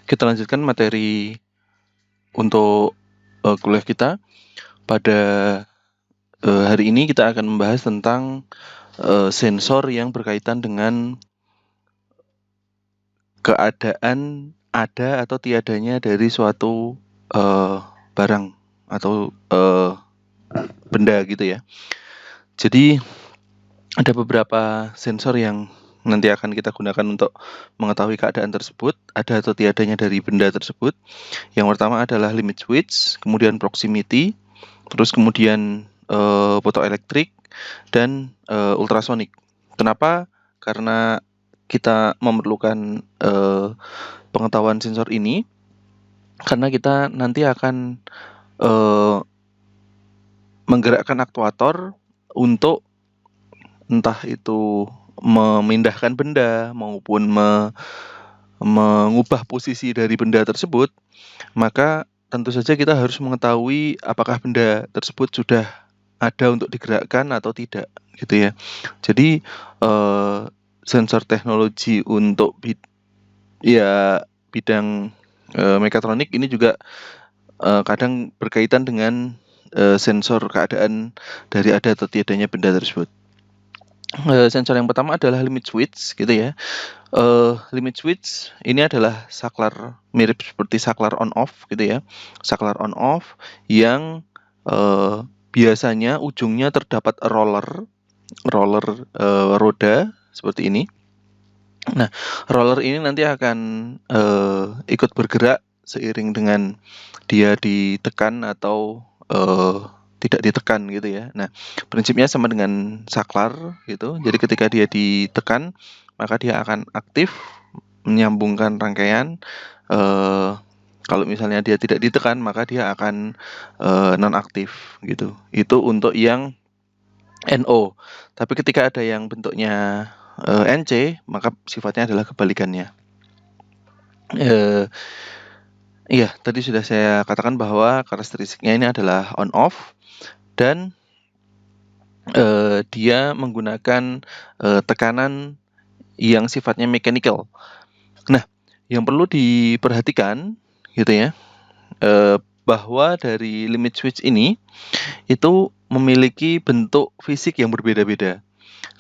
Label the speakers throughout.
Speaker 1: Kita lanjutkan materi untuk kuliah kita. Pada hari ini kita akan membahas tentang sensor yang berkaitan dengan keadaan ada atau tiadanya dari suatu barang atau benda gitu ya. Jadi ada beberapa sensor yang nanti akan kita gunakan untuk mengetahui keadaan tersebut, ada atau tiadanya dari benda tersebut. Yang pertama adalah limit switch, kemudian proximity, terus kemudian photoelektrik, dan ultrasonik. Kenapa? Karena kita memerlukan pengetahuan sensor ini, karena kita nanti akan menggerakkan aktuator untuk entah itu memindahkan benda maupun mengubah posisi dari benda tersebut, maka tentu saja kita harus mengetahui apakah benda tersebut sudah ada untuk digerakkan atau tidak, gitu ya. Jadi sensor teknologi untuk bidang mekatronik ini juga kadang berkaitan dengan sensor keadaan dari ada atau tidaknya benda tersebut. Sensor yang pertama adalah limit switch, gitu ya. Limit switch ini adalah saklar mirip seperti saklar on off, gitu ya. Saklar on off yang biasanya ujungnya terdapat roller roda seperti ini. Nah, roller ini nanti akan ikut bergerak seiring dengan dia ditekan atau tidak ditekan, gitu ya. Nah, prinsipnya sama dengan saklar gitu. Jadi ketika dia ditekan, maka dia akan aktif menyambungkan rangkaian. Kalau misalnya dia tidak ditekan, maka dia akan non-aktif gitu. Itu untuk yang NO. Tapi ketika ada yang bentuknya NC, maka sifatnya adalah kebalikannya. Iya, tadi sudah saya katakan bahwa karakteristiknya ini adalah on-off, dan dia menggunakan tekanan yang sifatnya mechanical. Nah, yang perlu diperhatikan gitu ya, bahwa dari limit switch ini itu memiliki bentuk fisik yang berbeda-beda.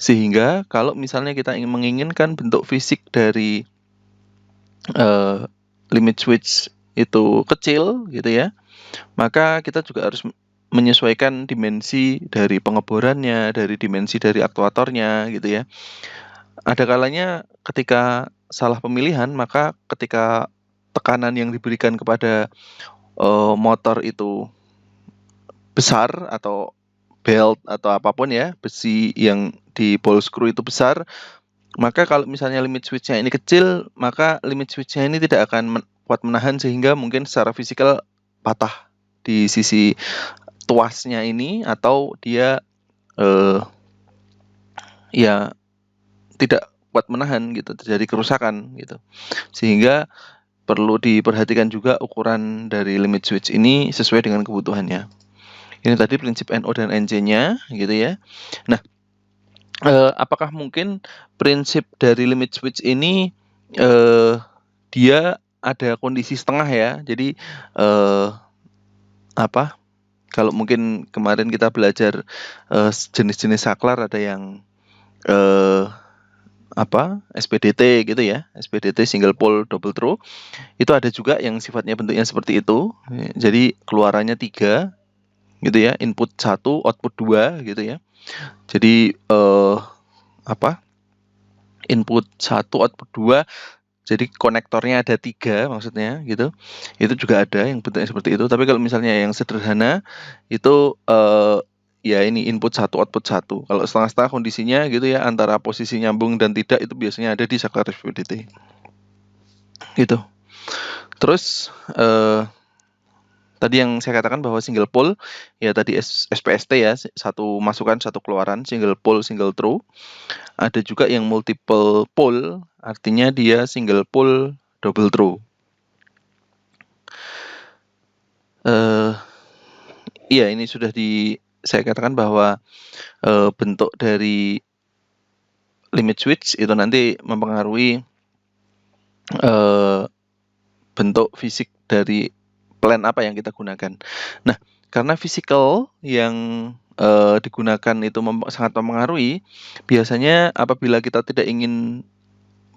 Speaker 1: Sehingga kalau misalnya kita menginginkan bentuk fisik dari limit switch itu kecil gitu ya, maka kita juga harus menyesuaikan dimensi dari pengeborannya, dari dimensi dari aktuatornya gitu ya. Ada kalanya ketika salah pemilihan, maka ketika tekanan yang diberikan kepada motor itu besar atau belt atau apapun ya, besi yang di ball screw itu besar, maka kalau misalnya limit switch-nya ini kecil, maka limit switch-nya ini tidak akan kuat menahan sehingga mungkin secara fisikal patah di sisi tuasnya ini, atau dia ya tidak kuat menahan gitu, terjadi kerusakan gitu. Sehingga perlu diperhatikan juga ukuran dari limit switch ini sesuai dengan kebutuhannya. Ini tadi prinsip NO dan NC-nya gitu ya. Nah, apakah mungkin prinsip dari limit switch ini dia ada kondisi setengah ya. Jadi kalau mungkin kemarin kita belajar jenis-jenis saklar, ada yang SPDT gitu ya, SPDT single pole double throw. Itu ada juga yang sifatnya bentuknya seperti itu. Jadi keluarannya 3 gitu ya, input 1, output 2 gitu ya. Jadi input 1, output 2, jadi konektornya ada 3 maksudnya gitu. Itu juga ada yang bentuknya seperti itu. Tapi kalau misalnya yang sederhana itu ya ini input 1, output 1. Kalau setengah-setengah kondisinya gitu ya, antara posisi nyambung dan tidak itu biasanya ada di saklar SPDT gitu. Terus tadi yang saya katakan bahwa single pole ya tadi SPST ya, satu masukan satu keluaran, single pole single throw. Ada juga yang multiple pole, artinya dia single pole double throw. Iya, ini sudah saya katakan bahwa bentuk dari limit switch itu nanti mempengaruhi bentuk fisik dari plan apa yang kita gunakan. Nah, karena physical yang digunakan itu sangat mempengaruhi, biasanya apabila kita tidak ingin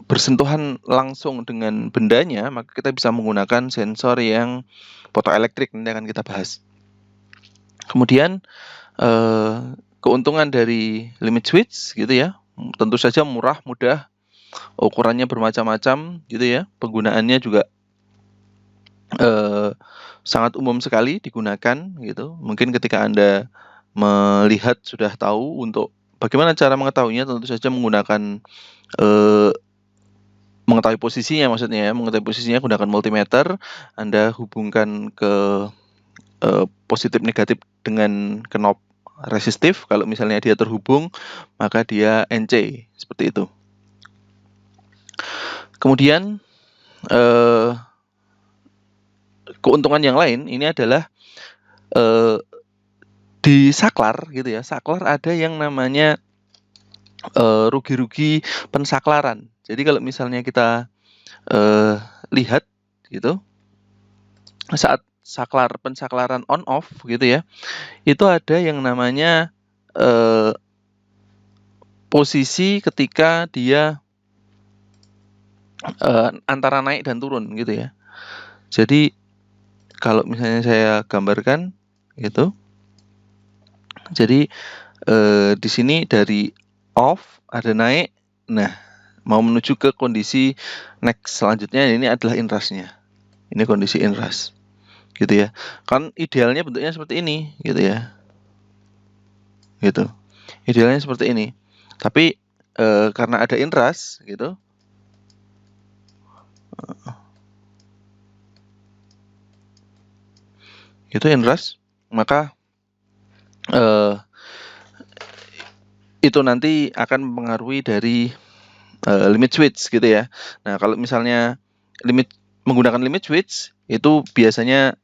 Speaker 1: bersentuhan langsung dengan bendanya, maka kita bisa menggunakan sensor yang fotoelektrik, nanti akan kita bahas. Kemudian keuntungan dari limit switch gitu ya, tentu saja murah, mudah, ukurannya bermacam-macam gitu ya, penggunaannya juga sangat umum sekali digunakan gitu. Mungkin ketika Anda melihat sudah tahu untuk bagaimana cara mengetahuinya, tentu saja menggunakan mengetahui posisinya, maksudnya ya, mengetahui posisinya gunakan multimeter. Anda hubungkan ke positif negatif dengan knob resistif. Kalau misalnya dia terhubung, maka dia NC, seperti itu. Kemudian keuntungan yang lain ini adalah di saklar gitu ya. Saklar ada yang namanya rugi-rugi pensaklaran. Jadi kalau misalnya kita lihat gitu, saat pensaklaran on off gitu ya, itu ada yang namanya posisi ketika dia antara naik dan turun gitu ya. Jadi kalau misalnya saya gambarkan gitu, jadi di sini dari off ada naik, nah mau menuju ke kondisi next selanjutnya, ini adalah inrush-nya. Ini kondisi inrush gitu ya. Kan idealnya bentuknya seperti ini gitu ya. Gitu. Idealnya seperti ini. Tapi karena ada inrush gitu, itu inrush, maka itu nanti akan mempengaruhi dari limit switch gitu ya. Nah, kalau misalnya menggunakan limit switch itu biasanya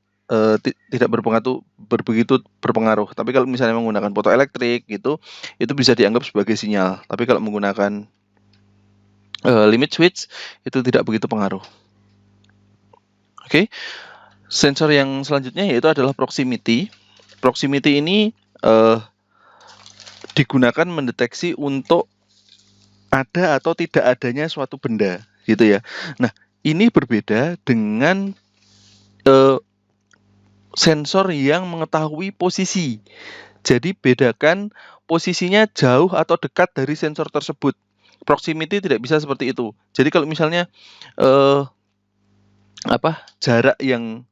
Speaker 1: tidak begitu berpengaruh. Tapi kalau misalnya menggunakan fotoelektrik gitu, itu bisa dianggap sebagai sinyal. Tapi kalau menggunakan limit switch itu tidak begitu pengaruh. Oke. Sensor yang selanjutnya yaitu adalah proximity. Proximity ini digunakan mendeteksi untuk ada atau tidak adanya suatu benda gitu ya. Nah, ini berbeda dengan sensor yang mengetahui posisi. Jadi bedakan posisinya jauh atau dekat dari sensor tersebut. Proximity tidak bisa seperti itu. Jadi kalau misalnya jarak yang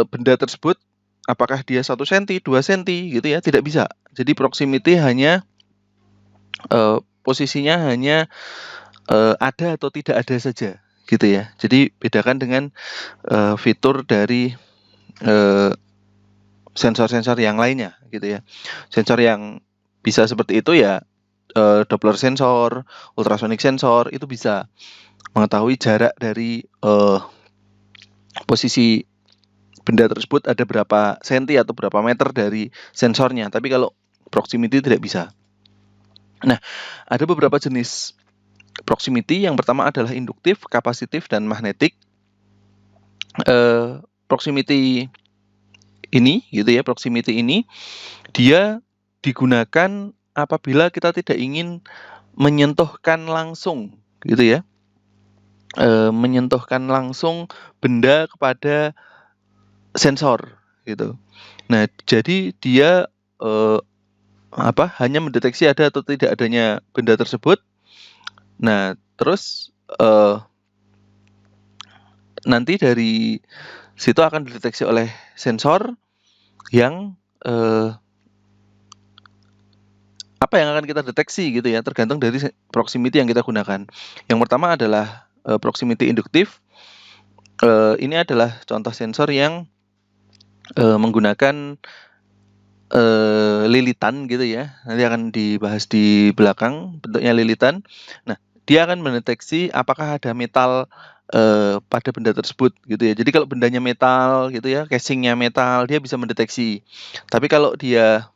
Speaker 1: benda tersebut, apakah dia 1 cm, 2 cm gitu ya, tidak bisa. Jadi proximity hanya posisinya hanya ada atau tidak ada saja gitu ya. Jadi bedakan dengan fitur dari sensor-sensor yang lainnya gitu ya. Sensor yang bisa seperti itu ya, Doppler sensor, ultrasonic sensor, itu bisa mengetahui jarak dari posisi benda tersebut ada berapa senti atau berapa meter dari sensornya. Tapi kalau proximity tidak bisa. Nah, ada beberapa jenis proximity. Yang pertama adalah induktif, kapasitif, dan magnetik. Proximity ini gitu ya, proximity ini dia digunakan apabila kita tidak ingin menyentuhkan langsung gitu ya, menyentuhkan langsung benda kepada sensor gitu. Nah, jadi dia hanya mendeteksi ada atau tidak adanya benda tersebut. Nah, terus nanti dari situ akan dideteksi oleh sensor yang apa yang akan kita deteksi gitu ya, tergantung dari proximity yang kita gunakan. Yang pertama adalah proximity induktif. Ini adalah contoh sensor yang menggunakan lilitan gitu ya. Nanti akan dibahas di belakang, bentuknya lilitan. Nah, dia akan mendeteksi apakah ada metal pada benda tersebut gitu ya. Jadi kalau bendanya metal gitu ya, casingnya metal, dia bisa mendeteksi. Tapi kalau dia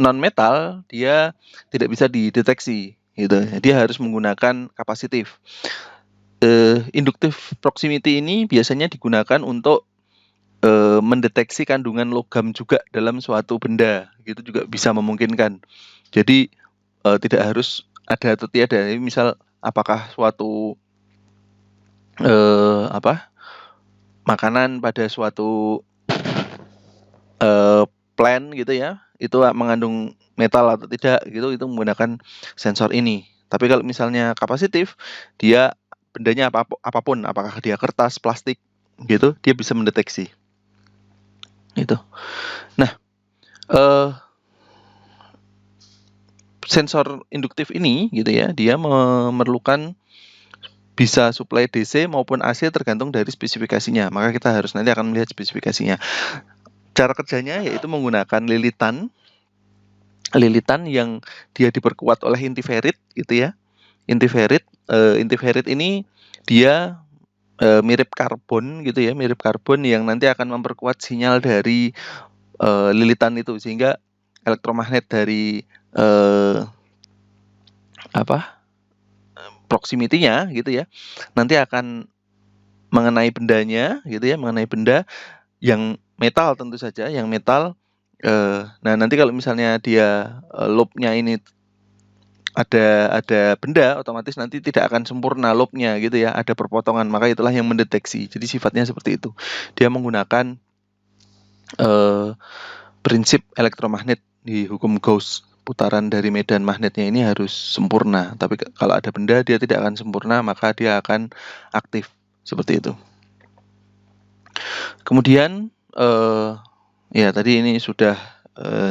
Speaker 1: non metal, dia tidak bisa dideteksi gitu. Dia harus menggunakan kapasitif. Inductive proximity ini biasanya digunakan untuk mendeteksi kandungan logam juga dalam suatu benda, gitu juga bisa memungkinkan. Jadi tidak harus ada atau tiada. Misal apakah suatu makanan pada suatu plant gitu ya, itu mengandung metal atau tidak gitu, itu menggunakan sensor ini. Tapi kalau misalnya kapasitif, dia bendanya apapun, apakah dia kertas, plastik gitu, dia bisa mendeteksi. Itu. Nah, sensor induktif ini gitu ya, dia memerlukan bisa supply DC maupun AC tergantung dari spesifikasinya. Maka kita harus nanti akan melihat spesifikasinya. Cara kerjanya yaitu menggunakan lilitan yang dia diperkuat oleh inti ferrit gitu ya. Inti ferrit ini dia mirip karbon gitu ya, mirip karbon yang nanti akan memperkuat sinyal dari lilitan itu, sehingga elektromagnet dari proximity-nya gitu ya, nanti akan mengenai bendanya gitu ya, mengenai benda yang metal tentu saja, yang metal. Nah nanti kalau misalnya dia loop-nya ini ada benda, otomatis nanti tidak akan sempurna loop-nya gitu ya, ada perpotongan, maka itulah yang mendeteksi. Jadi sifatnya seperti itu. Dia menggunakan prinsip elektromagnet di hukum Gauss. Putaran dari medan magnetnya ini harus sempurna. Tapi kalau ada benda dia tidak akan sempurna, maka dia akan aktif seperti itu. Kemudian ya tadi ini sudah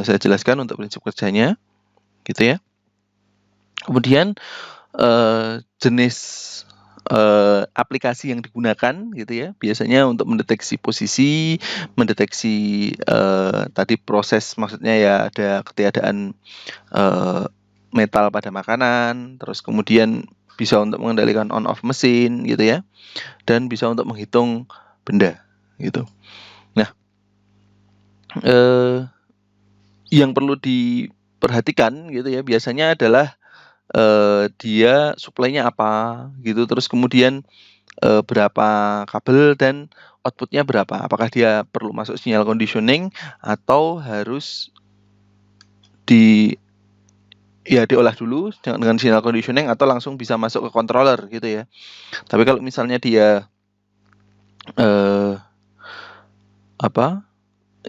Speaker 1: saya jelaskan untuk prinsip kerjanya, gitu ya. Kemudian jenis aplikasi yang digunakan gitu ya, biasanya untuk mendeteksi posisi, mendeteksi tadi proses, maksudnya ya ada ketiadaan metal pada makanan, terus kemudian bisa untuk mengendalikan on off mesin gitu ya, dan bisa untuk menghitung benda gitu. Nah, yang perlu diperhatikan gitu ya, biasanya adalah dia supply-nya apa gitu, terus kemudian berapa kabel dan output-nya berapa, apakah dia perlu masuk sinyal conditioning atau harus diolah dulu dengan sinyal conditioning atau langsung bisa masuk ke controller gitu ya. Tapi kalau misalnya dia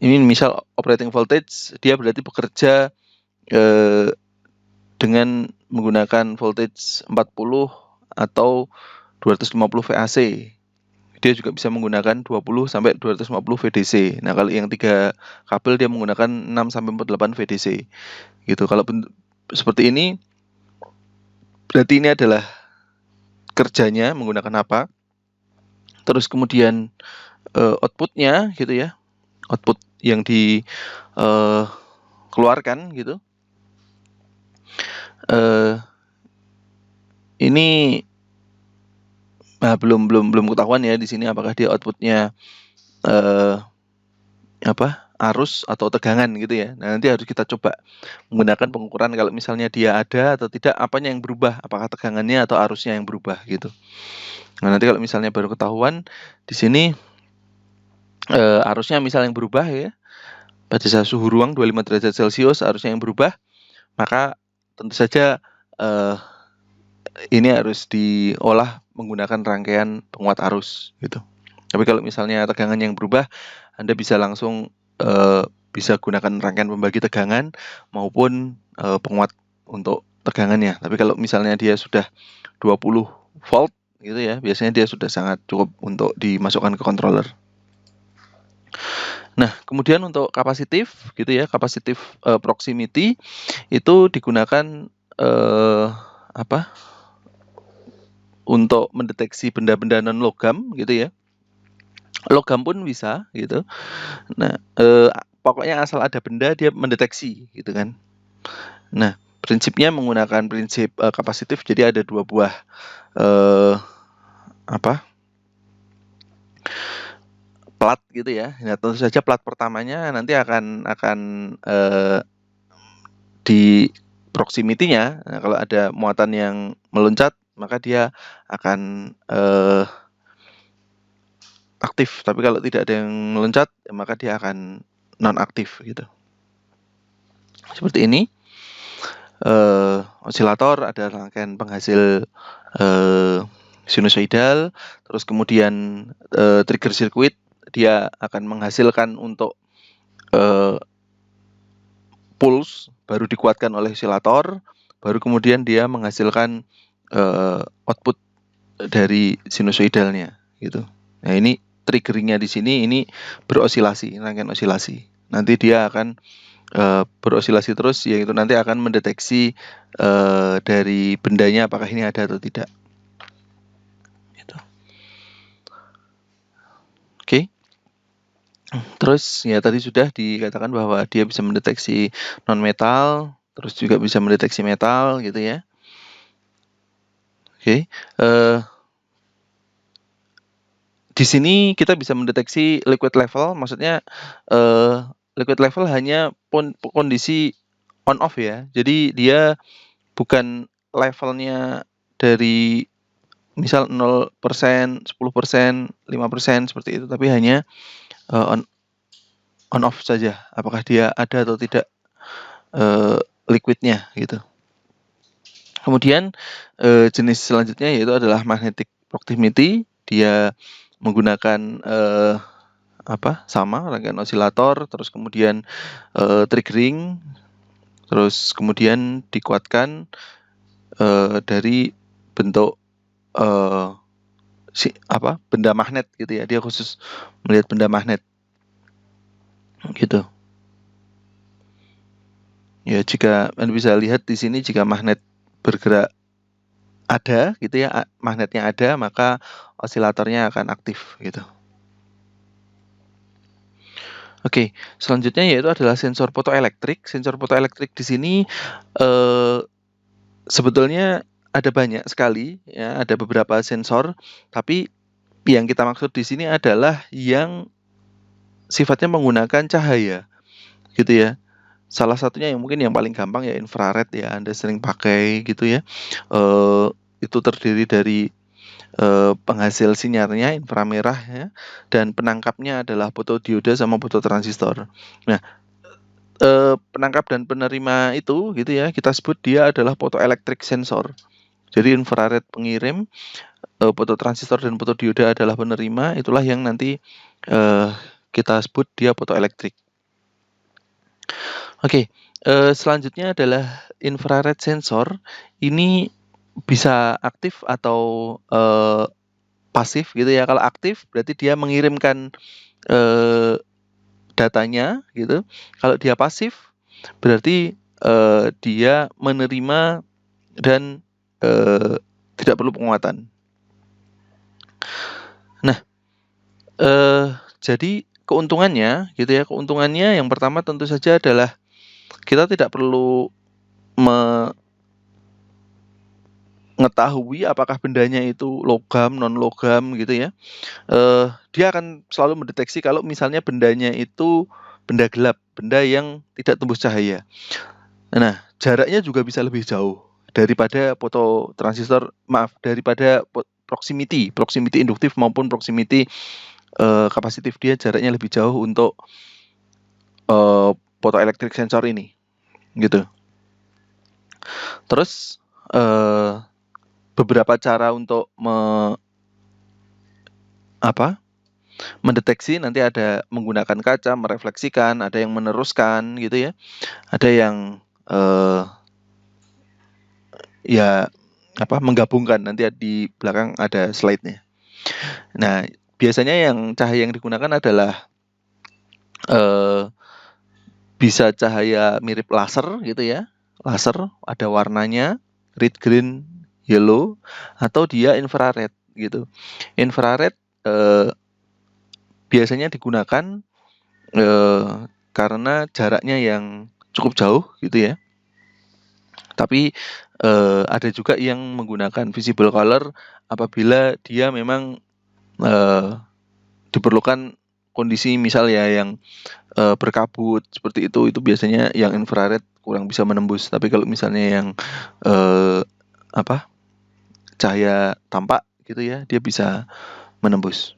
Speaker 1: ini misal operating voltage, dia berarti bekerja dengan menggunakan voltage 40 atau 250 VAC. Dia juga bisa menggunakan 20 sampai 250 VDC. Nah, kalau yang 3 kabel dia menggunakan 6 sampai 48 VDC. Gitu. Kalau seperti ini berarti ini adalah kerjanya menggunakan apa? Terus kemudian outputnya gitu ya. Output yang dikeluarkan gitu. Ini belum ketahuan ya di sini apakah dia outputnya arus atau tegangan gitu ya. Nah, nanti harus kita coba menggunakan pengukuran kalau misalnya dia ada atau tidak, apanya yang berubah, apakah tegangannya atau arusnya yang berubah gitu. Nah, nanti kalau misalnya baru ketahuan di sini arusnya misal yang berubah ya, pada saat suhu ruang 25 derajat Celcius arusnya yang berubah, maka tentu saja ini harus diolah menggunakan rangkaian penguat arus gitu. Tapi kalau misalnya tegangan yang berubah, Anda bisa langsung bisa gunakan rangkaian pembagi tegangan maupun penguat untuk tegangannya. Tapi kalau misalnya dia sudah 20 volt gitu ya, biasanya dia sudah sangat cukup untuk dimasukkan ke controller. Nah, kemudian untuk kapasitif gitu ya, kapasitif proximity itu digunakan untuk mendeteksi benda-benda non logam gitu ya. Logam pun bisa gitu. Nah, pokoknya asal ada benda dia mendeteksi gitu kan. Nah, prinsipnya menggunakan prinsip kapasitif. Jadi ada 2 buah plat gitu ya. Nah, tentu saja plat pertamanya nanti akan di proximity-nya. Nah, kalau ada muatan yang meloncat, maka dia akan aktif. Tapi kalau tidak ada yang meloncat, maka dia akan non-aktif gitu. Seperti ini. Osilator ada rangkaian penghasil sinusoidal, terus kemudian trigger circuit dia akan menghasilkan untuk pulse, baru dikuatkan oleh osilator, baru kemudian dia menghasilkan output dari sinusoidalnya gitu. Nah, ini triggeringnya di sini ini berosilasi, rangkaian osilasi. Nanti dia akan berosilasi terus, yaitu nanti akan mendeteksi dari bendanya apakah ini ada atau tidak. Gitu. Oke. Terus ya tadi sudah dikatakan bahwa dia bisa mendeteksi non metal, terus juga bisa mendeteksi metal gitu ya. Oke. Di sini kita bisa mendeteksi liquid level, maksudnya liquid level hanya kondisi on off ya. Jadi dia bukan levelnya dari misal 0%, 10%, 5% seperti itu, tapi hanya on off saja. Apakah dia ada atau tidak liquidnya gitu. Kemudian jenis selanjutnya yaitu adalah magnetic proximity. Dia menggunakan sama rangkaian osilator, terus kemudian triggering, terus kemudian dikuatkan dari bentuk benda magnet gitu ya. Dia khusus melihat benda magnet gitu. Ya, jika Anda bisa lihat di sini, jika magnet bergerak ada gitu ya, magnetnya ada, maka osilatornya akan aktif gitu. Oke, selanjutnya yaitu adalah sensor fotoelektrik. Sensor fotoelektrik di sini sebetulnya ada banyak sekali ya, ada beberapa sensor, tapi yang kita maksud di sini adalah yang sifatnya menggunakan cahaya gitu ya. Salah satunya yang mungkin yang paling gampang ya infrared ya, Anda sering pakai gitu ya. Itu terdiri dari penghasil sinyalnya inframerah ya, dan penangkapnya adalah fotodioda sama fototransistor. Nah, penangkap dan penerima itu gitu ya, kita sebut dia adalah photoelectric sensor. Jadi infrared pengirim, fototransistor dan fotodioda adalah penerima, itulah yang nanti kita sebut dia photoelektrik. Oke, selanjutnya adalah infrared sensor. Ini bisa aktif atau pasif gitu ya. Kalau aktif berarti dia mengirimkan datanya gitu. Kalau dia pasif berarti dia menerima dan tidak perlu penguatan. Nah, jadi keuntungannya gitu ya. Keuntungannya yang pertama tentu saja adalah kita tidak perlu mengetahui apakah bendanya itu logam, non logam gitu ya. Dia akan selalu mendeteksi kalau misalnya bendanya itu benda gelap, benda yang tidak tembus cahaya. Nah, jaraknya juga bisa lebih jauh daripada fototransistor, daripada proximity induktif maupun proximity kapasitif. Dia jaraknya lebih jauh untuk photoelectric sensor ini gitu. Terus beberapa cara untuk mendeteksi, nanti ada menggunakan kaca, merefleksikan, ada yang meneruskan gitu ya, ada yang menggabungkan, nanti di belakang ada slide-nya. Nah, biasanya yang cahaya yang digunakan adalah bisa cahaya mirip laser gitu ya, laser ada warnanya red, green, yellow, atau dia infrared gitu. Infrared biasanya digunakan karena jaraknya yang cukup jauh gitu ya. Tapi ada juga yang menggunakan visible color apabila dia memang diperlukan kondisi misal ya yang berkabut seperti itu biasanya yang infrared kurang bisa menembus. Tapi kalau misalnya yang cahaya tampak gitu ya, dia bisa menembus.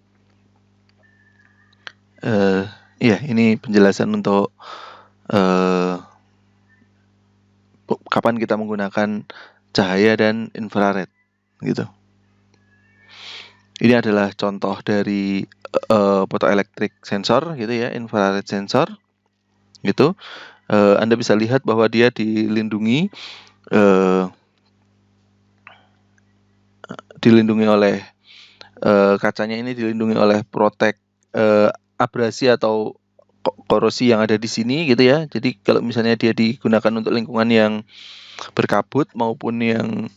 Speaker 1: Ya, ini penjelasan untuk kapan kita menggunakan cahaya dan infrared gitu. Ini adalah contoh dari photoelectric sensor gitu ya, infrared sensor gitu. Anda bisa lihat bahwa dia dilindungi oleh kacanya, ini dilindungi oleh protek abrasi atau korosi yang ada di sini gitu ya. Jadi kalau misalnya dia digunakan untuk lingkungan yang berkabut maupun yang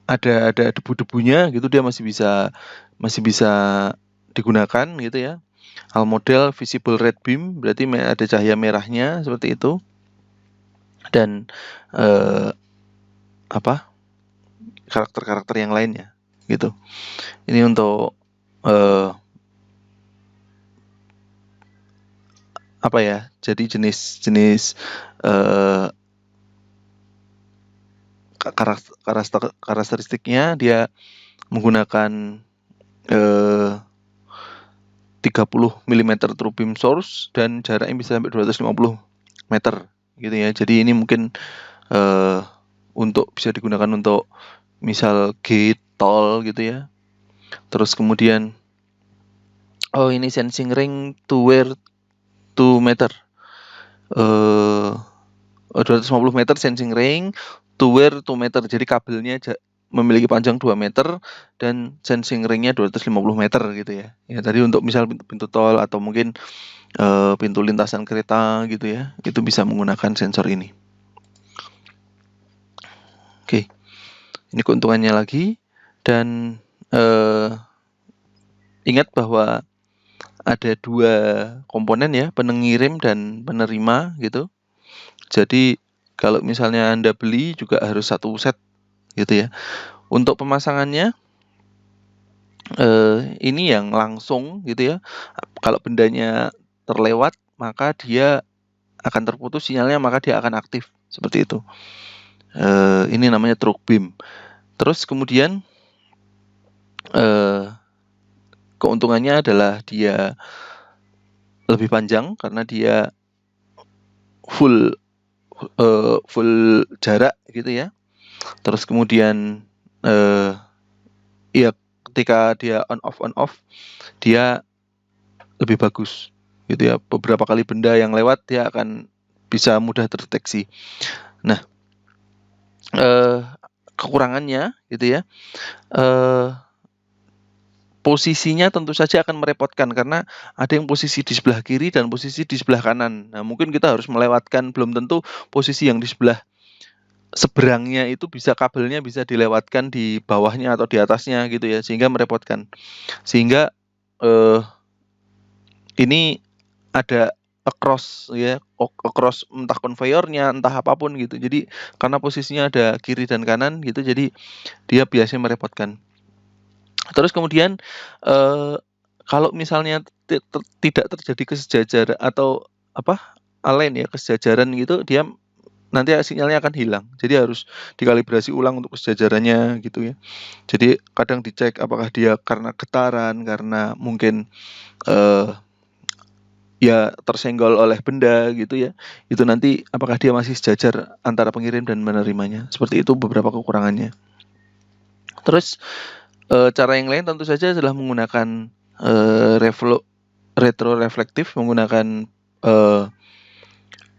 Speaker 1: ada debu-debunya gitu, dia masih bisa digunakan gitu ya. Hal model visible red beam, berarti ada cahaya merahnya seperti itu. Dan karakter-karakter yang lainnya gitu. Ini untuk jadi jenis karakteristiknya, dia menggunakan 30 mm true beam source dan jaraknya bisa sampai 250 meter gitu ya. Jadi ini mungkin bisa digunakan untuk misal gate, tol gitu ya. Terus kemudian ini sensing ring to wear 2 meter. 250 meter sensing ring to wear 2 meter. Jadi kabelnya memiliki panjang 2 meter dan sensing ringnya 250 meter gitu ya. Ya tadi untuk misal pintu tol atau mungkin pintu lintasan kereta gitu ya, itu bisa menggunakan sensor ini. Oke. Ini keuntungannya lagi. Dan ingat bahwa ada 2 komponen ya, pengirim dan penerima gitu. Jadi kalau misalnya Anda beli juga harus 1 set gitu ya. Untuk pemasangannya ini yang langsung gitu ya. Kalau bendanya terlewat, maka dia akan terputus sinyalnya, maka dia akan aktif seperti itu. Ini namanya true beam. Terus kemudian keuntungannya adalah dia lebih panjang karena dia full jarak gitu ya. Terus kemudian ya ketika dia on off dia lebih bagus gitu ya. Beberapa kali benda yang lewat dia akan bisa mudah terdeteksi. Nah, kekurangannya gitu ya, posisinya tentu saja akan merepotkan karena ada yang posisi di sebelah kiri dan posisi di sebelah kanan. Nah, mungkin kita harus melewatkan, belum tentu posisi yang di sebelah seberangnya itu kabelnya bisa dilewatkan di bawahnya atau di atasnya gitu ya, sehingga merepotkan. Sehingga ini ada across entah konveyornya, entah apapun gitu. Jadi karena posisinya ada kiri dan kanan gitu, jadi dia biasanya merepotkan. Terus kemudian kalau misalnya tidak terjadi kesejajaran atau kesejajaran gitu, dia nanti sinyalnya akan hilang. Jadi harus dikalibrasi ulang untuk kesejajarannya gitu ya. Jadi kadang dicek apakah dia karena getaran, karena mungkin ya tersenggol oleh benda gitu ya. Itu nanti apakah dia masih sejajar antara pengirim dan menerimanya. Seperti itu beberapa kekurangannya. Terus cara yang lain tentu saja adalah menggunakan retroreflektif, menggunakan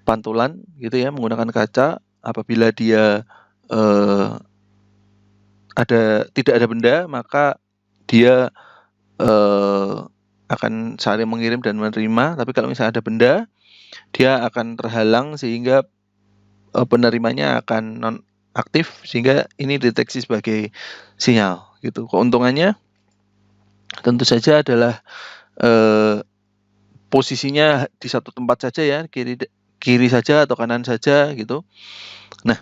Speaker 1: pantulan gitu ya, menggunakan kaca apabila dia tidak ada benda, maka dia akan saling mengirim dan menerima. Tapi kalau misalnya ada benda, dia akan terhalang sehingga penerimanya akan non aktif, sehingga ini deteksi sebagai sinyal gitu. Keuntungannya tentu saja adalah posisinya di satu tempat saja ya, kiri saja atau kanan saja gitu. Nah,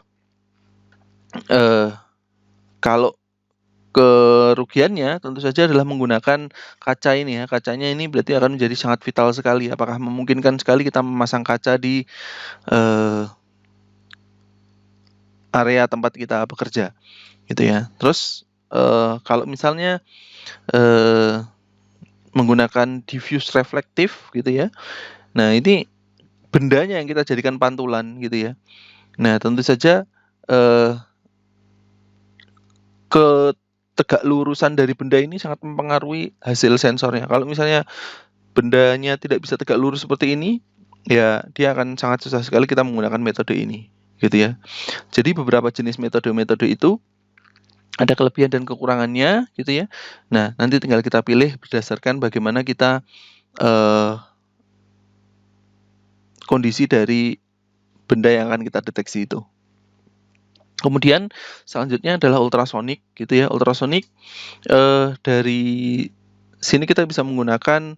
Speaker 1: kalau ke kerugiannya tentu saja adalah menggunakan kaca ini ya. Kacanya ini berarti akan menjadi sangat vital sekali. Apakah memungkinkan sekali kita memasang kaca di area tempat kita bekerja, gitu ya. Terus kalau misalnya menggunakan diffuse reflektif, gitu ya. Nah, ini bendanya yang kita jadikan pantulan, gitu ya. Nah, tentu saja tegak lurusan dari benda ini sangat mempengaruhi hasil sensornya. Kalau misalnya bendanya tidak bisa tegak lurus seperti ini, ya dia akan sangat susah sekali kita menggunakan metode ini, gitu ya. Jadi beberapa jenis metode-metode itu ada kelebihan dan kekurangannya, gitu ya. Nah, nanti tinggal kita pilih berdasarkan bagaimana kita kondisi dari benda yang akan kita deteksi itu. Kemudian selanjutnya adalah ultrasonik, gitu ya. Ultrasonik dari sini kita bisa menggunakan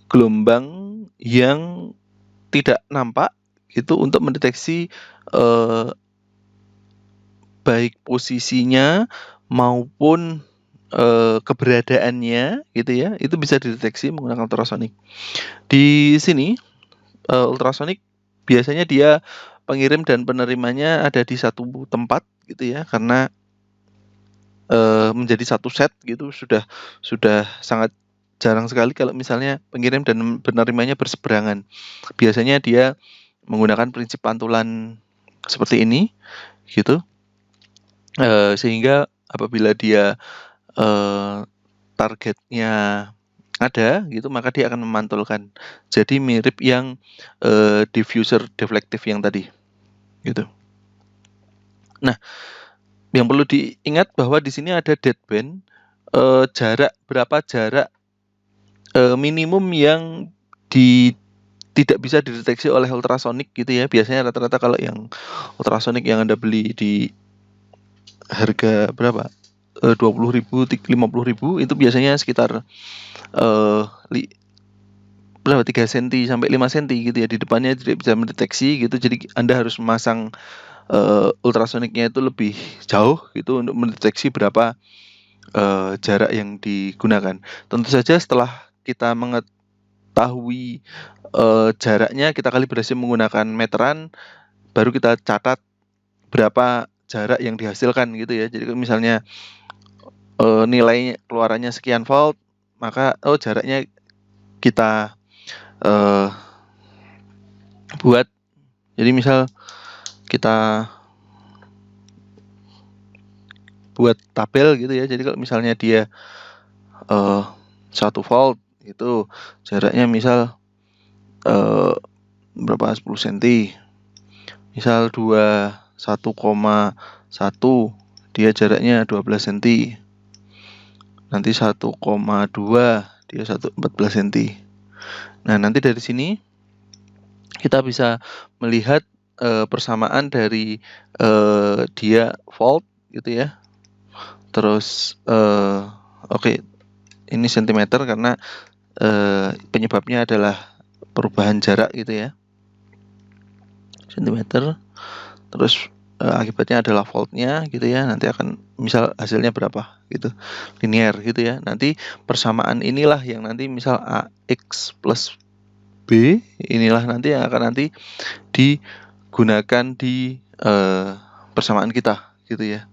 Speaker 1: gelombang yang tidak nampak, gitu, untuk mendeteksi baik posisinya maupun keberadaannya, gitu ya. Itu bisa dideteksi menggunakan ultrasonik. Di sini ultrasonik biasanya dia pengirim dan penerimanya ada di satu tempat, gitu ya, karena menjadi satu set gitu sudah sangat jarang sekali kalau misalnya pengirim dan penerimanya berseberangan. Biasanya dia menggunakan prinsip pantulan seperti ini, gitu, sehingga apabila dia targetnya ada, gitu, maka dia akan memantulkan. Jadi mirip yang diffuser deflektif yang tadi, gitu. Nah, yang perlu diingat bahwa di sini ada deadband, berapa jarak minimum yang tidak bisa dideteksi oleh ultrasonik, gitu ya. Biasanya rata-rata kalau yang ultrasonik yang Anda beli di harga berapa? 20.000, 50.000 itu biasanya sekitar 3 cm sampai 5 cm, gitu ya. Di depannya tidak bisa mendeteksi, gitu. Jadi Anda harus memasang ultrasoniknya itu lebih jauh, gitu, untuk mendeteksi berapa jarak yang digunakan. Tentu saja setelah kita mengetahui jaraknya, kita kalibrasi menggunakan meteran, baru kita catat berapa jarak yang dihasilkan, gitu ya. Jadi misalnya nilai keluarannya sekian volt, maka jaraknya kita buat. Jadi misal kita buat tabel, gitu ya. Jadi kalau misalnya dia 1 volt itu jaraknya misal berapa, 10 cm. Misal 1,1 dia jaraknya 12 cm. Nanti 1,2 dia 14 cm. Nah, nanti dari sini kita bisa melihat persamaan dari dia volt, gitu ya. Terus oke, ini sentimeter karena penyebabnya adalah perubahan jarak, gitu ya. Sentimeter. Terus akibatnya adalah voltnya, gitu ya. Nanti akan misal hasilnya berapa, gitu, linear, gitu ya. Nanti persamaan inilah yang nanti misal AX plus B inilah nanti yang akan nanti digunakan di persamaan kita, gitu ya.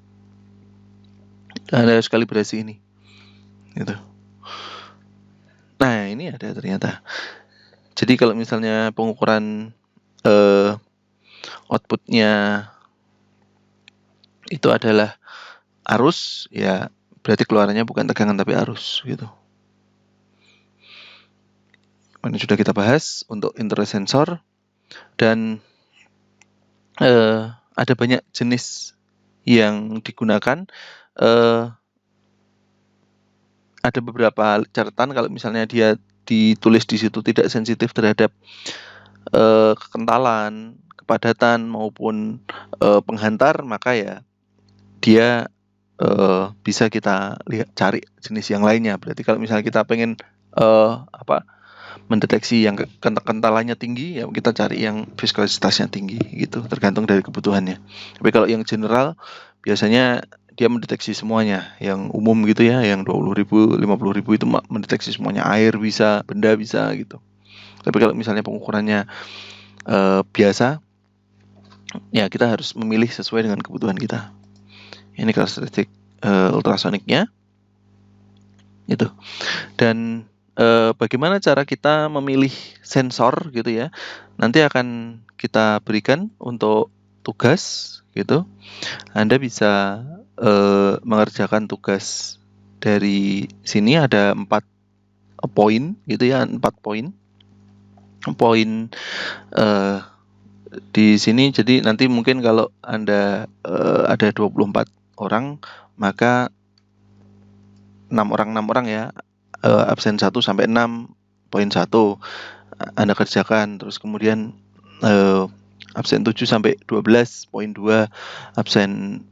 Speaker 1: Ada kalibrasi ini, gitu. Nah, ini ada ternyata. Jadi kalau misalnya pengukuran outputnya itu adalah arus, ya berarti keluarannya bukan tegangan tapi arus, gitu. Ini sudah kita bahas untuk interface sensor, dan ada banyak jenis yang digunakan. Ada beberapa catatan kalau misalnya dia ditulis di situ tidak sensitif terhadap kekentalan, kepadatan maupun penghantar, maka ya dia bisa kita cari jenis yang lainnya. Berarti kalau misalnya kita pengen mendeteksi yang kentalannya tinggi, ya kita cari yang viskositasnya tinggi, gitu, tergantung dari kebutuhannya. Tapi kalau yang general biasanya dia mendeteksi semuanya, yang umum gitu ya, yang 20.000, 50.000 itu mendeteksi semuanya, air bisa, benda bisa gitu. Tapi kalau misalnya pengukurannya biasa, ya kita harus memilih sesuai dengan kebutuhan kita. Ini karakteristik ultrasoniknya itu. Dan bagaimana cara kita memilih sensor gitu ya, nanti akan kita berikan untuk tugas gitu. Anda bisa mengerjakan tugas dari sini, ada 4 poin gitu ya, 4 poin di sini. Jadi nanti mungkin kalau Anda ada 24 orang, maka 6 orang ya, absen 1 sampai 6, poin 1 Anda kerjakan. Terus kemudian absen 7 sampai 12, poin 2, absen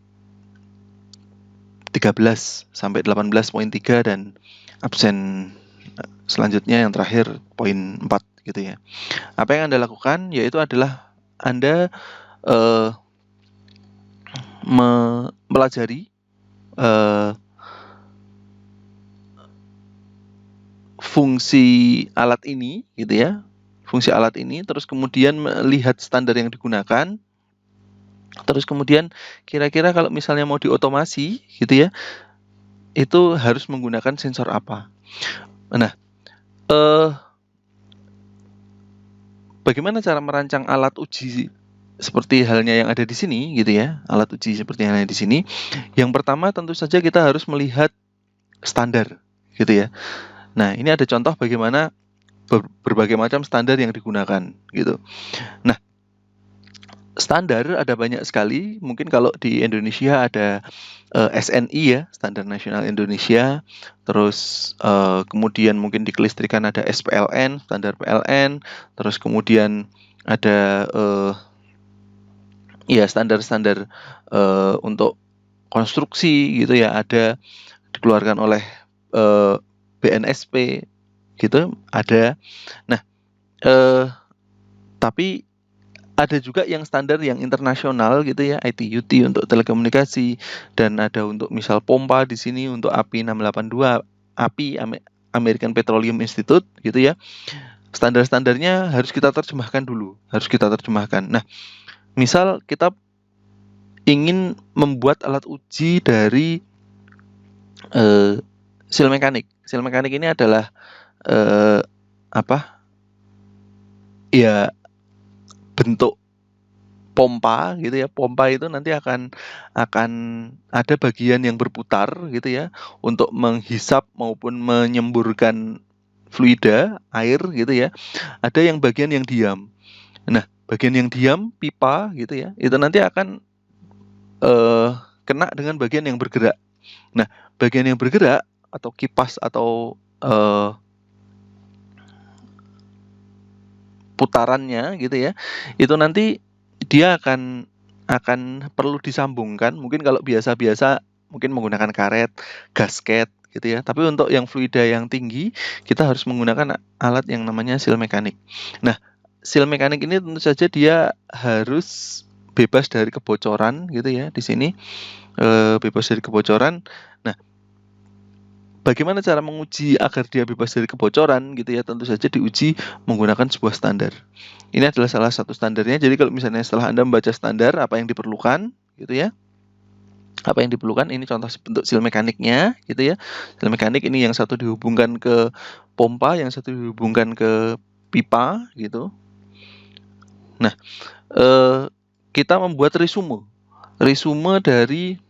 Speaker 1: 13 sampai 18, poin 3, dan absen selanjutnya yang terakhir poin 4 gitu ya. Apa yang Anda lakukan yaitu adalah Anda mempelajari fungsi alat ini gitu ya. Fungsi alat ini, terus kemudian melihat standar yang digunakan. Terus kemudian kira-kira kalau misalnya mau diotomasi gitu ya, itu harus menggunakan sensor apa. Nah, bagaimana cara merancang alat uji seperti halnya yang ada di sini gitu ya, alat uji seperti halnya di sini. Yang pertama tentu saja kita harus melihat standar gitu ya. Nah, ini ada contoh bagaimana berbagai macam standar yang digunakan gitu. Nah, standar ada banyak sekali. Mungkin kalau di Indonesia ada SNI ya, Standar Nasional Indonesia. Terus kemudian mungkin di kelistrikan ada SPLN, standar PLN. Terus kemudian ada ya standar-standar untuk konstruksi gitu ya, ada dikeluarkan oleh BNSP gitu, ada. Nah, tapi ada juga yang standar yang internasional gitu ya, ITUT untuk telekomunikasi, dan ada untuk misal pompa di sini untuk API 682, API American Petroleum Institute gitu ya. Standar-standarnya harus kita terjemahkan dulu, harus kita terjemahkan. Nah, misal kita ingin membuat alat uji dari seal mekanik. Seal mekanik ini adalah ya bentuk pompa gitu ya. Pompa itu nanti akan ada bagian yang berputar gitu ya, untuk menghisap maupun menyemburkan fluida air gitu ya. Ada yang bagian yang diam. Nah, bagian yang diam, pipa gitu ya, itu nanti akan kena dengan bagian yang bergerak. Nah, bagian yang bergerak atau kipas atau putarannya gitu ya, itu nanti dia akan perlu disambungkan. Mungkin kalau biasa-biasa mungkin menggunakan karet, gasket gitu ya. Tapi untuk yang fluida yang tinggi, kita harus menggunakan alat yang namanya seal mekanik. Nah, seal mekanik ini tentu saja dia harus bebas dari kebocoran gitu ya di sini. Bebas dari kebocoran. Nah, bagaimana cara menguji agar dia bebas dari kebocoran gitu ya? Tentu saja diuji menggunakan sebuah standar. Ini adalah salah satu standarnya. Jadi kalau misalnya setelah Anda membaca standar apa yang diperlukan gitu ya, apa yang diperlukan, ini contoh bentuk seal mekaniknya gitu ya. Seal mekanik ini yang satu dihubungkan ke pompa, yang satu dihubungkan ke pipa gitu. Nah, kita membuat resume dari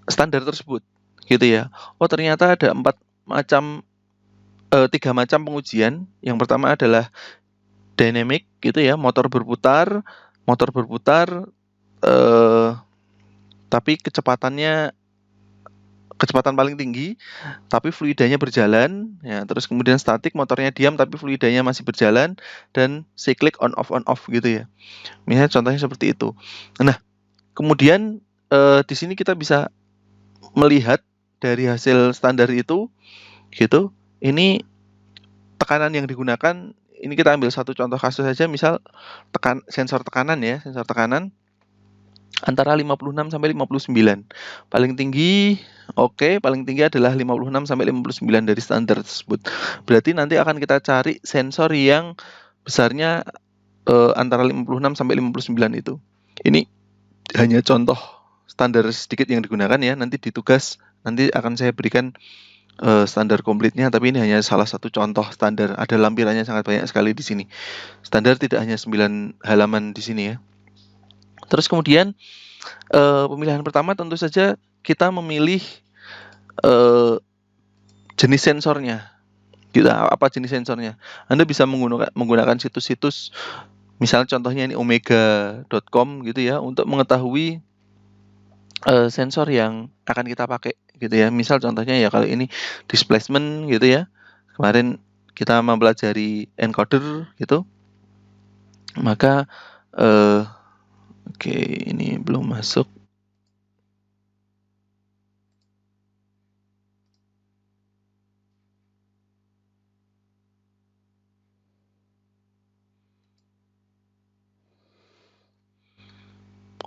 Speaker 1: standar tersebut gitu ya. Oh, ternyata ada 3 macam pengujian. Yang pertama adalah dynamic gitu ya, motor berputar tapi kecepatan paling tinggi tapi fluidanya berjalan ya. Terus kemudian statik, motornya diam tapi fluidanya masih berjalan, dan cyclic on off gitu ya. Misalnya contohnya seperti itu. Nah, kemudian di sini kita bisa melihat dari hasil standar itu gitu. Ini tekanan yang digunakan, ini kita ambil satu contoh kasus saja, misal sensor tekanan ya, sensor tekanan. antara 56 sampai 59. Paling tinggi paling tinggi adalah 56 sampai 59 dari standar tersebut. Berarti nanti akan kita cari sensor yang besarnya antara 56 sampai 59 itu. Ini hanya contoh standar sedikit yang digunakan ya. Nanti di tugas nanti akan saya berikan standar komplitnya, tapi ini hanya salah satu contoh standar. Ada lampirannya sangat banyak sekali di sini. Standar tidak hanya 9 halaman di sini ya. Terus kemudian pemilihan pertama tentu saja kita memilih jenis sensornya. Apa jenis sensornya? Anda bisa menggunakan situs-situs, misal contohnya ini omega.com gitu ya, untuk mengetahui sensor yang akan kita pakai gitu ya. Misal contohnya ya kalau ini displacement gitu ya. Kemarin kita mempelajari encoder gitu. Maka oke, ini belum masuk.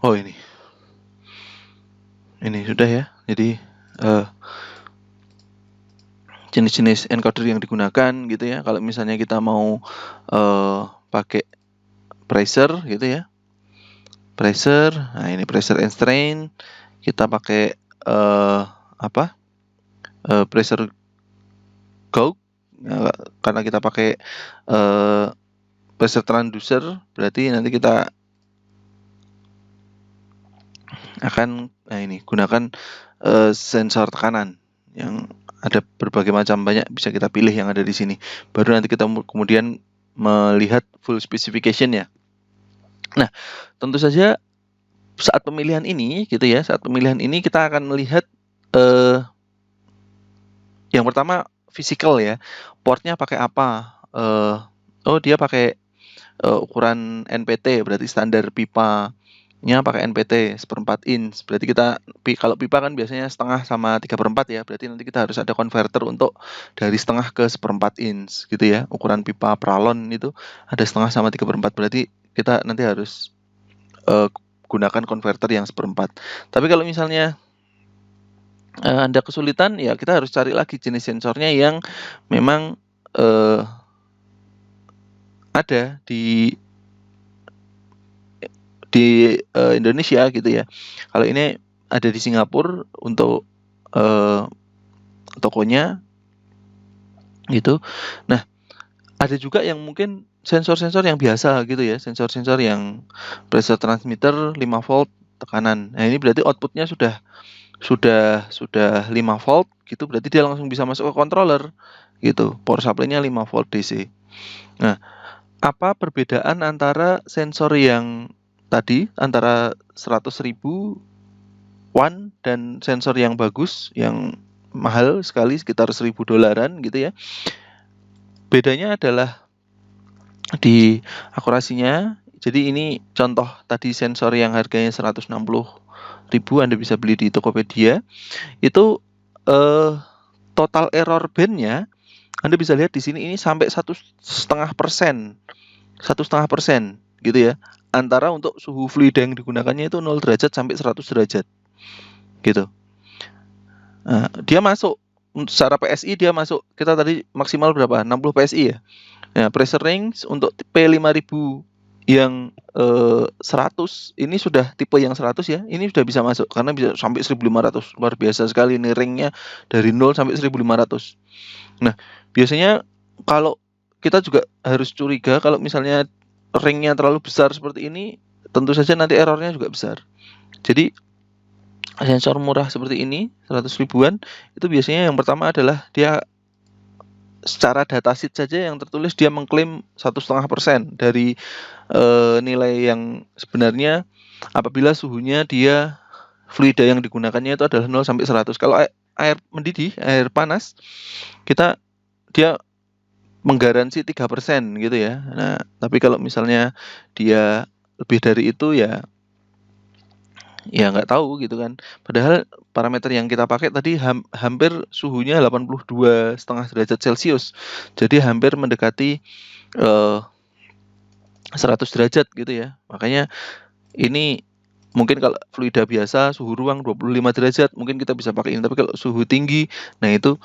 Speaker 1: Oh, ini sudah ya. Jadi jenis-jenis encoder yang digunakan gitu ya. Kalau misalnya kita mau pakai pressure gitu ya. Pressure, nah ini pressure and strain. Kita pakai pressure gauge. Nah, karena kita pakai pressure transducer, berarti nanti kita akan gunakan sensor tekanan yang ada berbagai macam, banyak bisa kita pilih yang ada di sini. Baru nanti kita kemudian melihat full specification ya. Nah, tentu saja saat pemilihan ini gitu ya, kita akan melihat yang pertama physical ya. Portnya pakai apa? Dia pakai ukuran NPT, berarti standar pipa-nya pakai NPT 1/4 inch. Berarti kalau pipa kan biasanya setengah sama 3/4 ya. Berarti nanti kita harus ada converter untuk dari setengah ke 1/4 inch gitu ya. Ukuran pipa pralon itu ada setengah sama 3/4. Berarti kita nanti harus gunakan converter yang 1/4. Tapi kalau misalnya Anda kesulitan, ya kita harus cari lagi jenis sensornya yang memang ada di Indonesia gitu ya. Kalau ini ada di Singapura untuk tokonya gitu. Nah, ada juga yang mungkin sensor-sensor yang biasa gitu ya, sensor-sensor yang pressure transmitter 5 volt tekanan. Nah, ini berarti outputnya sudah 5 volt gitu, berarti dia langsung bisa masuk ke controller gitu. Power supply-nya 5 volt DC. Nah, apa perbedaan antara sensor yang tadi antara 100.000 watt dan sensor yang bagus, yang mahal sekali sekitar $1.000 gitu ya? Bedanya adalah di akurasinya. Jadi ini contoh tadi sensor yang harganya 160.000, Anda bisa beli di Tokopedia. Itu total error band-nya Anda bisa lihat di sini, ini sampai 1,5%. 1,5% gitu ya. Antara untuk suhu fluida yang digunakannya itu 0 derajat sampai 100 derajat. Gitu. Nah, dia masuk secara PSI, dia masuk. Kita tadi maksimal berapa? 60 PSI ya. Nah, pressure range untuk P5000 yang 100 ini sudah tipe yang 100 ya. Ini sudah bisa masuk karena bisa sampai 1500. Luar biasa sekali ini ringnya dari 0 sampai 1500. Nah, biasanya kalau kita juga harus curiga kalau misalnya ringnya terlalu besar seperti ini, tentu saja nanti errornya juga besar. Jadi sensor murah seperti ini 100 ribuan itu biasanya yang pertama adalah dia secara datasheet saja yang tertulis dia mengklaim 1,5% dari nilai yang sebenarnya apabila suhunya fluida yang digunakannya itu adalah 0 sampai 100. Kalau air mendidih, air panas, dia menggaransi 3% gitu ya. Nah, tapi kalau misalnya dia lebih dari itu ya nggak tahu gitu kan. Padahal parameter yang kita pakai tadi hampir suhunya 82,5 derajat Celcius. Jadi hampir mendekati 100 derajat gitu ya. Makanya ini Mungkin kalau fluida biasa suhu ruang 25 derajat mungkin kita bisa pakai ini, tapi kalau suhu tinggi, nah itu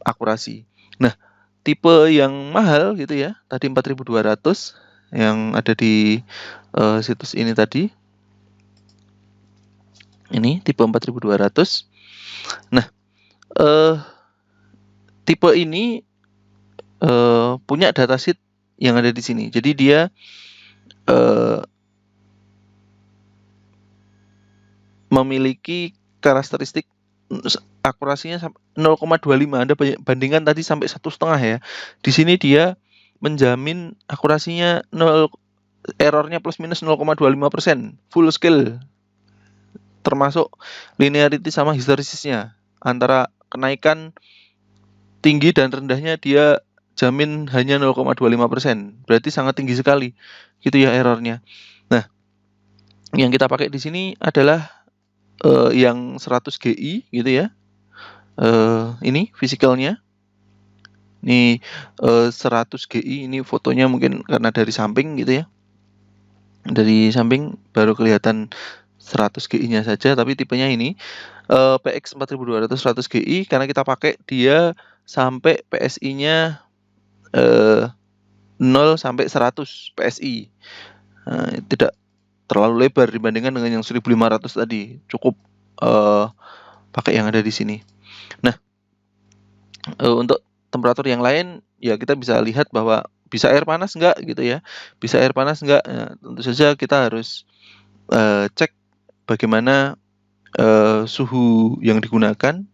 Speaker 1: akurasi. Nah, tipe yang mahal gitu ya, tadi 4200 yang ada di situs ini tadi. Ini tipe 4200. Nah, tipe ini punya datasheet yang ada di sini. Jadi dia memiliki karakteristik akurasinya 0,25. Anda bandingkan tadi sampai 1,5 ya. Di sini dia menjamin akurasinya errornya plus minus 0,25%, full scale, termasuk linearity sama hysteresisnya. Antara kenaikan tinggi dan rendahnya dia jamin hanya 0,25%. Berarti sangat tinggi sekali gitu ya errornya. Nah, yang kita pakai di sini adalah yang 100 GI gitu ya. Ini physicalnya. Ini 100 GI, ini fotonya mungkin karena dari samping gitu ya. Dari samping baru kelihatan 100 GI-nya saja, tapi tipenya ini PX 4200 100 GI karena kita pakai dia sampai PSI-nya 0 sampai 100 PSI. Tidak terlalu lebar dibandingkan dengan yang 1500 tadi. Cukup pakai yang ada di sini. Nah, untuk temperatur yang lain ya kita bisa lihat bahwa bisa air panas enggak gitu ya. Bisa air panas enggak? Nah, tentu saja kita harus cek bagaimana suhu yang digunakan.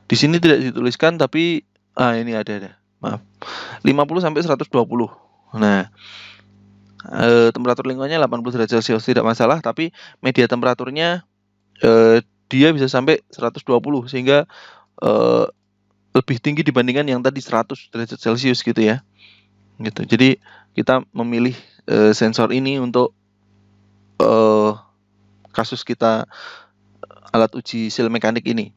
Speaker 1: Di sini tidak dituliskan tapi ini ada. Maaf. 50 sampai 120. Nah, temperatur lingkungannya 80 derajat Celcius tidak masalah, tapi media temperaturnya dia bisa sampai 120 sehingga lebih tinggi dibandingkan yang tadi 100 derajat Celcius gitu ya. Gitu. Jadi kita memilih sensor ini untuk kasus kita alat uji sel mekanik ini.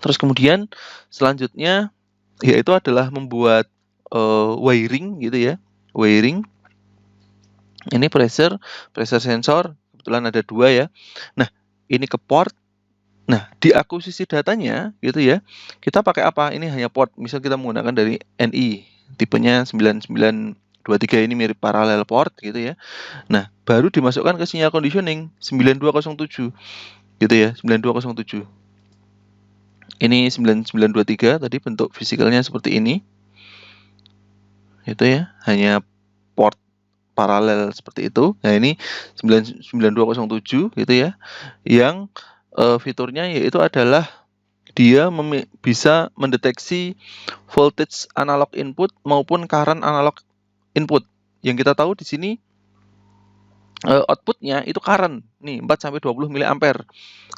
Speaker 1: Terus kemudian selanjutnya yaitu adalah membuat wiring gitu ya. Wiring. Ini pressure sensor, kebetulan ada 2 ya. Nah, ini ke port. Nah, di akuisisi datanya gitu ya, kita pakai apa? Ini hanya port. Misal kita menggunakan dari NI, tipenya 9923, ini mirip parallel port gitu ya. Nah, baru dimasukkan ke sinyal conditioning 9207 gitu ya, 9207. Ini 9923 tadi bentuk fisikalnya seperti ini. Gitu ya, hanya port paralel seperti itu. Nah, ini 9207 gitu ya. Yang fiturnya yaitu adalah dia bisa mendeteksi voltage analog input maupun current analog input. Yang kita tahu di sini outputnya itu current nih 4 sampai 20 mA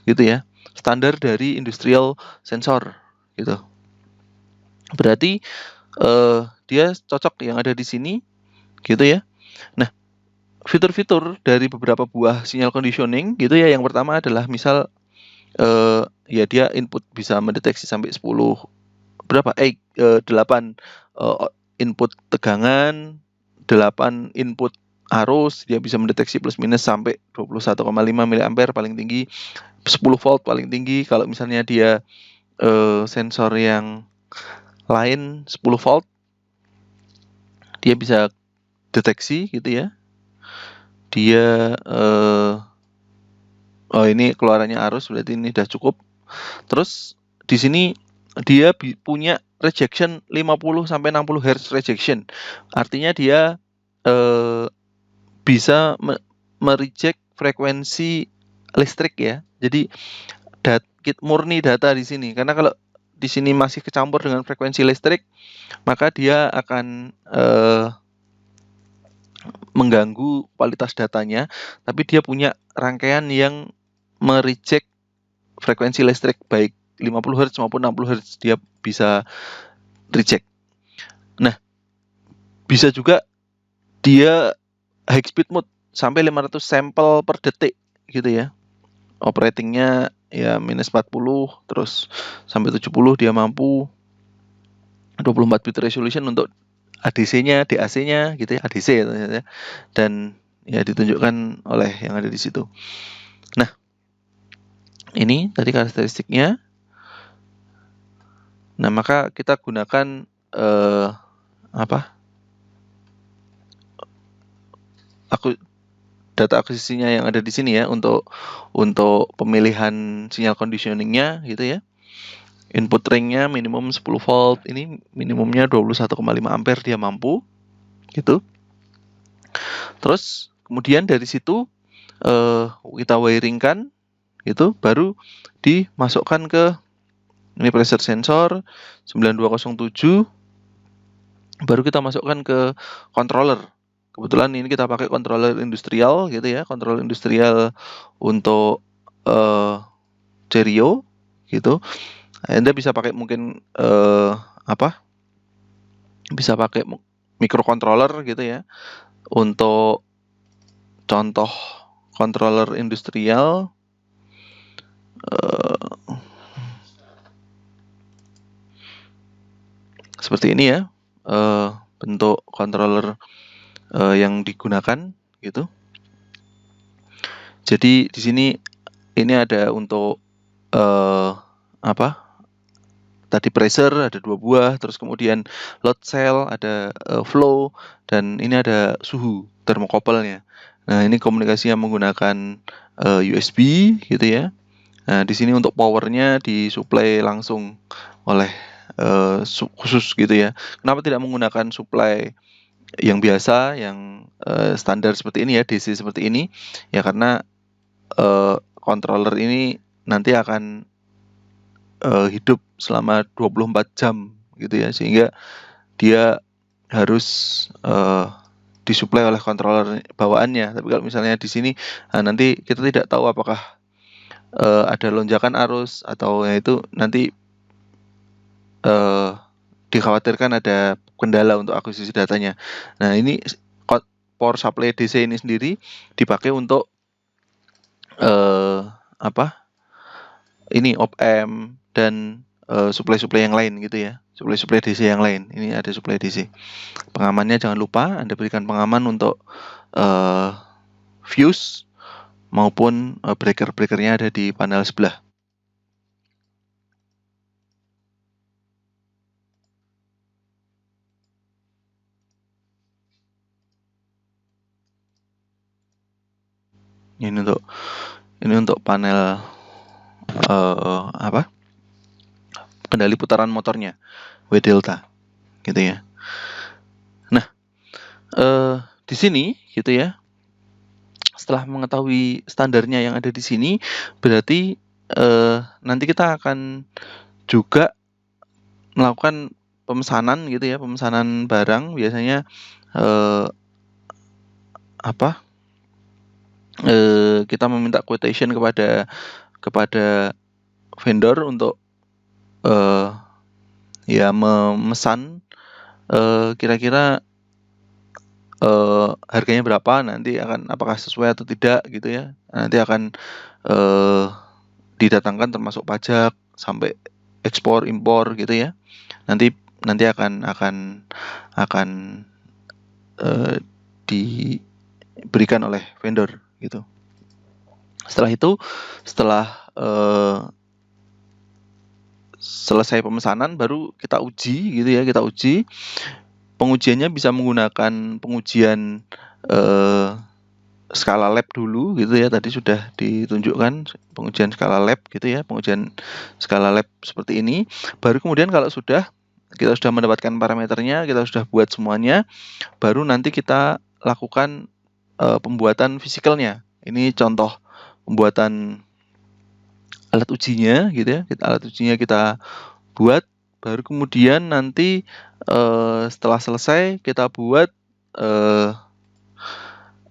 Speaker 1: gitu ya. Standar dari industrial sensor gitu. Berarti dia cocok yang ada di sini gitu ya. Nah, fitur-fitur dari beberapa buah sinyal conditioning gitu ya. Yang pertama adalah misal ya dia input bisa mendeteksi sampai 10 8 input tegangan, 8 input arus, dia bisa mendeteksi plus minus sampai 21,5 mA paling tinggi, 10 volt paling tinggi. Kalau misalnya dia sensor yang lain 10 volt, dia bisa deteksi gitu ya. Dia ini keluarannya arus, berarti ini sudah cukup. Terus di sini dia punya rejection 50 sampai 60 Hz rejection. Artinya dia bisa mereject frekuensi listrik ya. Jadi murni data di sini. Karena kalau di sini masih kecampur dengan frekuensi listrik, maka dia akan mengganggu kualitas datanya, tapi dia punya rangkaian yang mereject frekuensi listrik baik 50 Hz maupun 60 Hz, dia bisa reject. Nah, bisa juga dia high speed mode sampai 500 sampel per detik gitu ya. Operatingnya ya minus 40 terus sampai 70 dia mampu 24 bit resolution untuk ADC-nya, DAC-nya gitu ya, ADC ya, dan ya ditunjukkan oleh yang ada di situ. Nah, ini tadi karakteristiknya. Nah, maka kita gunakan data akuisisinya yang ada di sini ya untuk pemilihan sinyal conditioningnya gitu ya. Input ringnya minimum 10 volt, ini minimumnya 21,5 ampere dia mampu gitu. Terus kemudian dari situ kita wiringkan gitu, baru dimasukkan ke ini pressure sensor 9207, baru kita masukkan ke controller. Kebetulan ini kita pakai controller industrial gitu ya, controller industrial untuk stereo gitu. Anda bisa pakai mungkin bisa pakai microcontroller gitu ya. Untuk contoh controller industrial seperti ini ya, bentuk controller yang digunakan gitu. Jadi di sini ini ada untuk tadi pressure ada 2 buah, terus kemudian load cell ada flow, dan ini ada suhu termokopelnya. Nah, ini komunikasinya menggunakan USB gitu ya. Nah, di sini untuk powernya disuplai langsung oleh khusus gitu ya. Kenapa tidak menggunakan supply yang biasa, yang standar seperti ini ya, DC seperti ini? Ya karena controller ini nanti akan hidup selama 24 jam gitu ya, sehingga dia harus disuplai oleh controller bawaannya. Tapi kalau misalnya di sini nanti kita tidak tahu apakah ada lonjakan arus atau ya itu nanti dikhawatirkan ada kendala untuk akuisisi datanya. Nah, ini power supply DC ini sendiri dipakai untuk ini op-amp dan supply-supply yang lain gitu ya, supply DC yang lain. Ini ada supply DC. Pengamannya jangan lupa Anda berikan pengaman untuk fuse maupun breaker-breakernya ada di panel sebelah. Ini untuk panel kendali putaran motornya, W delta gitu ya. Nah, di sini gitu ya, setelah mengetahui standarnya yang ada di sini, berarti nanti kita akan juga melakukan pemesanan gitu ya, pemesanan barang biasanya kita meminta quotation kepada vendor untuk ya memesan kira-kira harganya berapa, nanti akan apakah sesuai atau tidak gitu ya. Nanti akan didatangkan termasuk pajak sampai ekspor impor gitu ya. Nanti akan diberikan oleh vendor gitu. Setelah itu, selesai pemesanan baru kita uji gitu ya, kita uji. Pengujiannya bisa menggunakan pengujian skala lab dulu gitu ya, tadi sudah ditunjukkan pengujian skala lab gitu ya, pengujian skala lab seperti ini. Baru kemudian kalau kita sudah mendapatkan parameternya, kita sudah buat semuanya, baru nanti kita lakukan pembuatan fisikalnya. Ini contoh pembuatan alat ujinya gitu ya, alat ujinya kita buat, baru kemudian nanti setelah selesai kita buat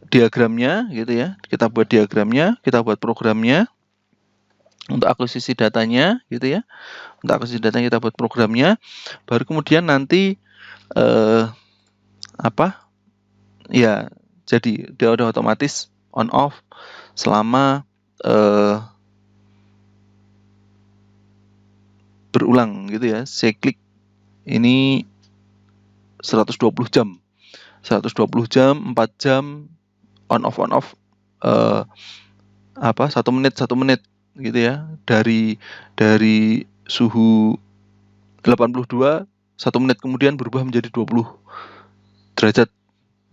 Speaker 1: diagramnya gitu ya, kita buat diagramnya, kita buat programnya untuk akuisisi datanya gitu ya, untuk akuisisi datanya kita buat programnya, baru kemudian nanti ya jadi dia udah otomatis on off selama berulang gitu ya, cyclic ini 120 jam. 120 jam, 4 jam on off 1 menit gitu ya. Dari suhu 82, 1 menit kemudian berubah menjadi 20 derajat.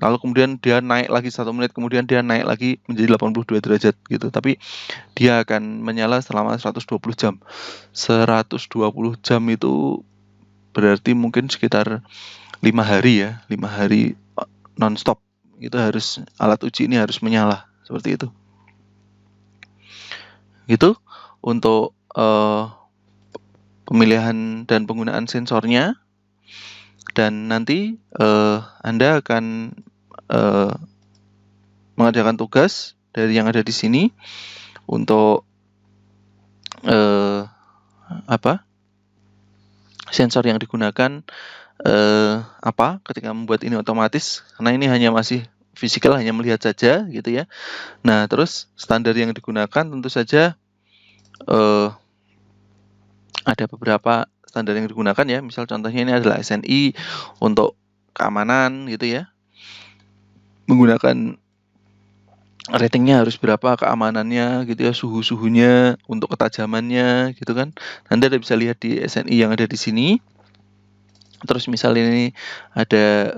Speaker 1: Lalu kemudian dia naik lagi 1 menit kemudian dia naik lagi menjadi 82 derajat gitu. Tapi dia akan menyala selama 120 jam. 120 jam itu berarti mungkin sekitar 5 hari ya. 5 hari non-stop. Itu harus, alat uji ini harus menyala seperti itu. Gitu untuk pemilihan dan penggunaan sensornya. Dan nanti Anda akan mengerjakan tugas dari yang ada di sini untuk sensor yang digunakan ketika membuat ini otomatis, karena ini hanya masih fisikal, hanya melihat saja gitu ya. Nah, terus standar yang digunakan tentu saja ada beberapa standar yang digunakan ya. Misal contohnya ini adalah SNI untuk keamanan gitu ya. Menggunakan ratingnya harus berapa, keamanannya gitu ya, suhunya, untuk ketajamannya gitu kan. Anda bisa lihat di SNI yang ada di sini. Terus misal ini ada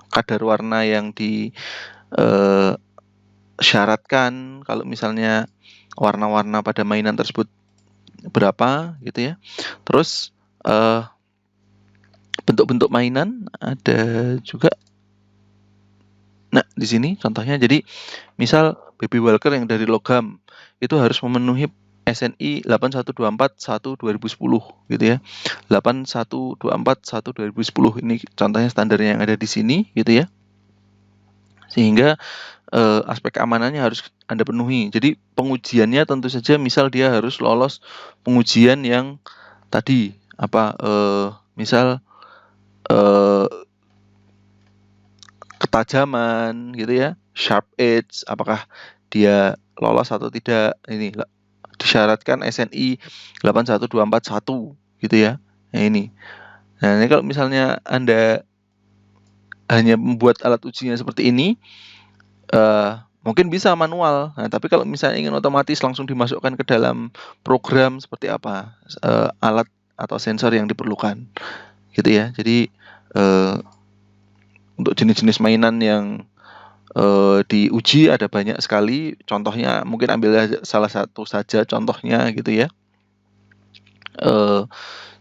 Speaker 1: kadar warna yang disyaratkan, kalau misalnya warna-warna pada mainan tersebut berapa gitu ya. Terus bentuk-bentuk mainan ada juga. Nah, di sini contohnya, jadi misal Baby Walker yang dari logam itu harus memenuhi SNI 8124/1/2010 gitu ya. 8124/1/2010 ini contohnya standarnya yang ada di sini gitu ya. Sehingga aspek keamanannya harus Anda penuhi. Jadi pengujiannya tentu saja misal dia harus lolos pengujian yang tadi misal ketajaman gitu ya, sharp edge, apakah dia lolos atau tidak. Ini disyaratkan SNI 81241 gitu ya. Nah ini kalau misalnya Anda hanya membuat alat ujinya seperti ini, mungkin bisa manual. Nah, tapi kalau misalnya ingin otomatis langsung dimasukkan ke dalam program, seperti apa alat atau sensor yang diperlukan gitu ya. Jadi untuk jenis-jenis mainan yang diuji ada banyak sekali. Contohnya mungkin ambil salah satu saja contohnya gitu ya.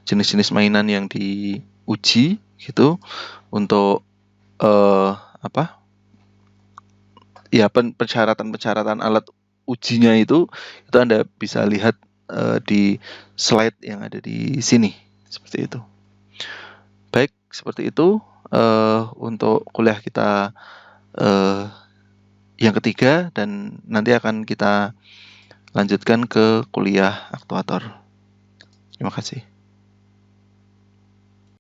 Speaker 1: Jenis-jenis mainan yang diuji gitu untuk persyaratan alat ujinya itu Anda bisa lihat di slide yang ada di sini seperti itu. Baik, seperti itu untuk kuliah kita yang ketiga, dan nanti akan kita lanjutkan ke kuliah aktuator. Terima kasih.